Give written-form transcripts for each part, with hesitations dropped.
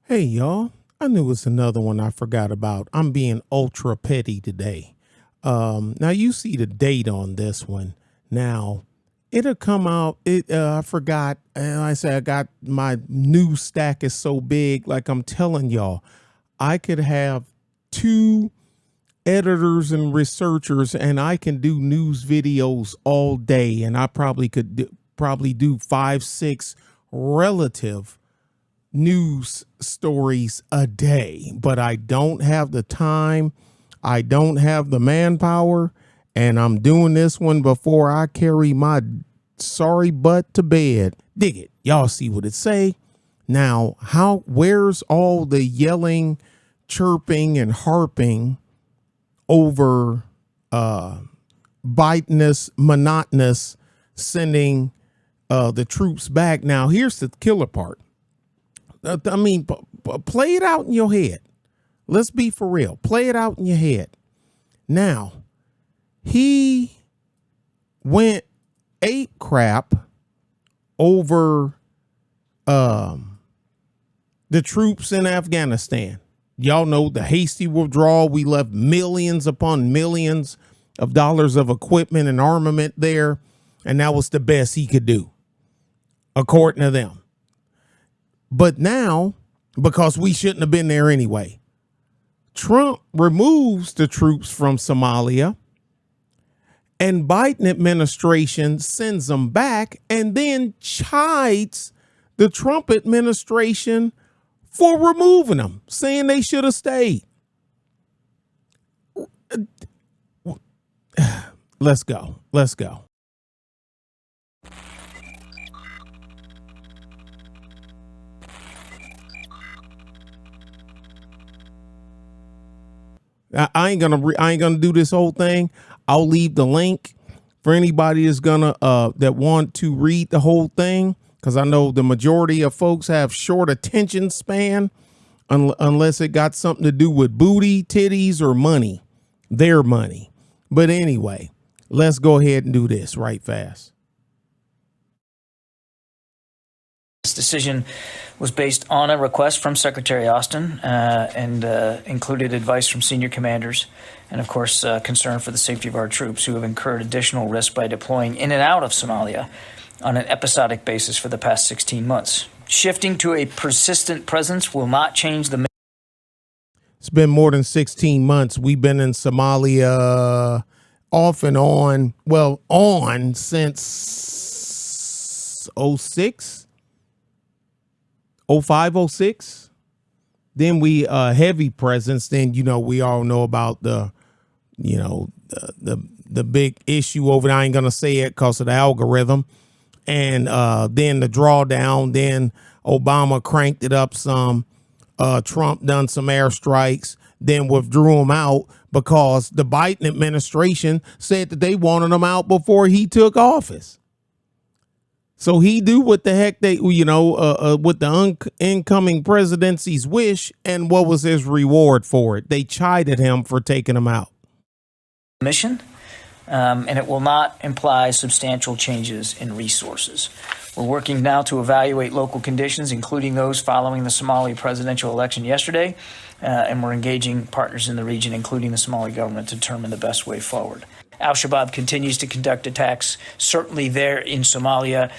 Hey y'all, I knew it's another one I forgot about. I'm being ultra petty today. Now you see the date on this one. Now it'll come out. I forgot. And I said I got my news stack is so big. Like I'm telling y'all, I could have two editors and researchers, and I can do news videos all day, and I probably could probably do 5, 6 relative news stories a day, but I don't have the time. I don't have the manpower, and I'm doing this one before I carry my sorry butt to bed. Dig it. Y'all see what it say? Now, where's all the yelling, chirping, and harping over Biden's monotonous sending the troops back? Now, here's the killer part. I mean, play it out in your head. Let's be for real. Play it out in your head. Now, he went ape crap over the troops in Afghanistan. Y'all know the hasty withdrawal. We left millions upon millions of dollars of equipment and armament there, and that was the best he could do, according to them. But now, because we shouldn't have been there anyway, Trump removes the troops from Somalia, and Biden administration sends them back and then chides the Trump administration for removing them, saying they should have stayed. Let's go. Let's go. I ain't gonna do this whole thing. I'll leave the link for anybody that's gonna that want to read the whole thing, because I know the majority of folks have short attention span unless it got something to do with booty, titties, or money, their money. But anyway, let's go ahead and do this right fast. This decision was based on a request from Secretary Austin and included advice from senior commanders and, of course, concern for the safety of our troops who have incurred additional risk by deploying in and out of Somalia on an episodic basis for the past 16 months. Shifting to a persistent presence will not change the... It's been more than 16 months. We've been in Somalia off and on, since 06. 05, 06. Then we heavy presence. Then, we all know about the big issue over there. I ain't gonna say it because of the algorithm. And then the drawdown. Then Obama cranked it up some. Trump done some airstrikes, then withdrew them out because the Biden administration said that they wanted them out before he took office. So he do what the heck they, with the incoming presidency's wish. And what was his reward for it? They chided him for taking them out. Mission, and it will not imply substantial changes in resources. We're working now to evaluate local conditions, including those following the Somali presidential election yesterday, and we're engaging partners in the region, including the Somali government, to determine the best way forward. Al-Shabaab continues to conduct attacks, certainly there in Somalia.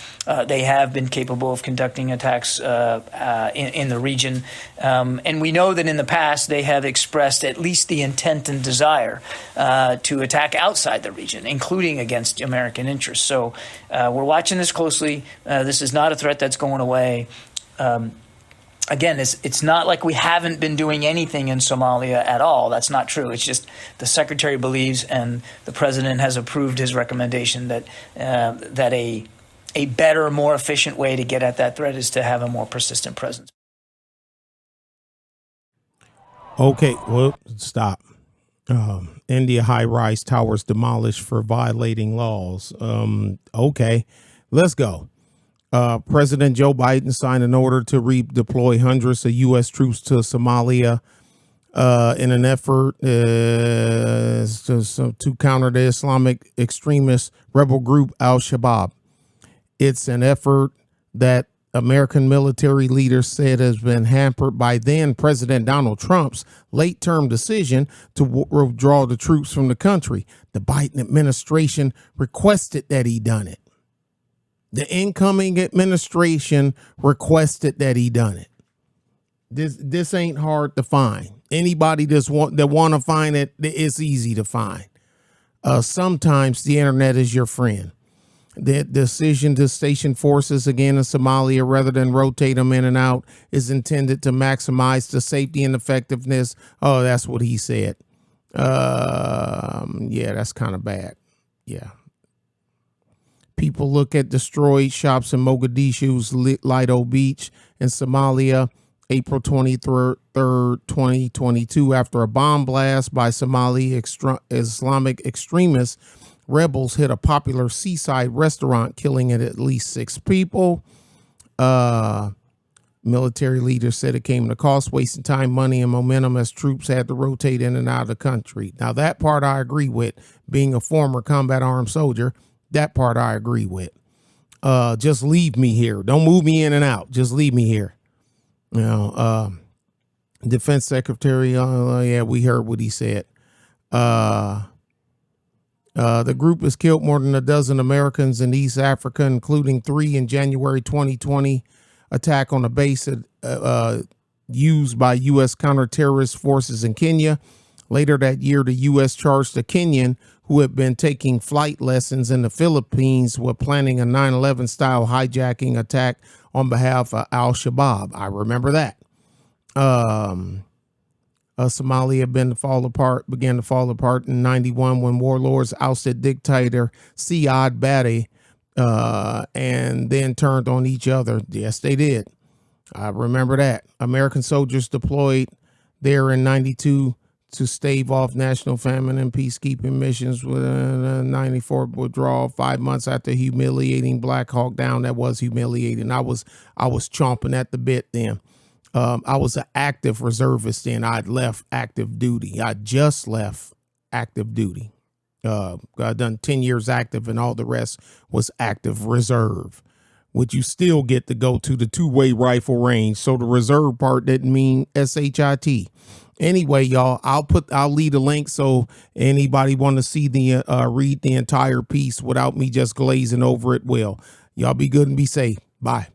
They have been capable of conducting attacks in the region. And we know that in the past they have expressed at least the intent and desire to attack outside the region, including against American interests. So we're watching this closely. This is not a threat that's going away. Again, it's not like we haven't been doing anything in Somalia at all. That's not true. It's just the secretary believes, and the president has approved his recommendation that a better, more efficient way to get at that threat is to have a more persistent presence. Okay, well, stop. India high-rise towers demolished for violating laws. Okay, let's go. President Joe Biden signed an order to redeploy hundreds of U.S. troops to Somalia in an effort to counter the Islamic extremist rebel group Al-Shabaab. It's an effort that American military leaders said has been hampered by then President Donald Trump's late-term decision to withdraw the troops from the country. The Biden administration requested that he done it. The incoming administration requested that he done it. This ain't hard to find. Anybody that want to find it, it's easy to find. Sometimes the internet is your friend. The decision to station forces again in Somalia rather than rotate them in and out is intended to maximize the safety and effectiveness. Oh, that's what he said. Yeah, that's kind of bad. Yeah. People look at destroyed shops in Mogadishu's Lido Beach in Somalia, April 23rd, 2022, after a bomb blast by Somali Islamic extremists. Rebels hit a popular seaside restaurant, killing at least 6 people. Military leaders said it came at a cost, wasting time, money, and momentum as troops had to rotate in and out of the country. Now, that part I agree with. Being a former combat armed soldier, that part I agree with. Just leave me here. Don't move me in and out. Just leave me here. You know, Defense Secretary, yeah, we heard what he said. The group has killed more than a dozen Americans in East Africa, including 3 in January 2020 attack on a base used by U.S. counter-terrorist forces in Kenya. Later that year, the U.S. charged a Kenyan who had been taking flight lessons in the Philippines with planning a 9/11 style hijacking attack on behalf of al-Shabaab. I remember that. Somalia began to fall apart in 91 when warlords ousted dictator Siad Barre and then turned on each other. Yes, they did. I remember that. American soldiers deployed there in 92 to stave off national famine and peacekeeping missions with a 94 withdrawal 5 months after humiliating Black Hawk Down. That was humiliating. I was chomping at the bit then. I was an active reservist then. I'd left active duty. I just left active duty. I'd done 10 years active and all the rest was active reserve, which you still get to go to the 2-way rifle range. So the reserve part didn't mean SHIT. Anyway, y'all, I'll leave a link so anybody want to see the read the entire piece without me just glazing over it will. Y'all be good and be safe. Bye.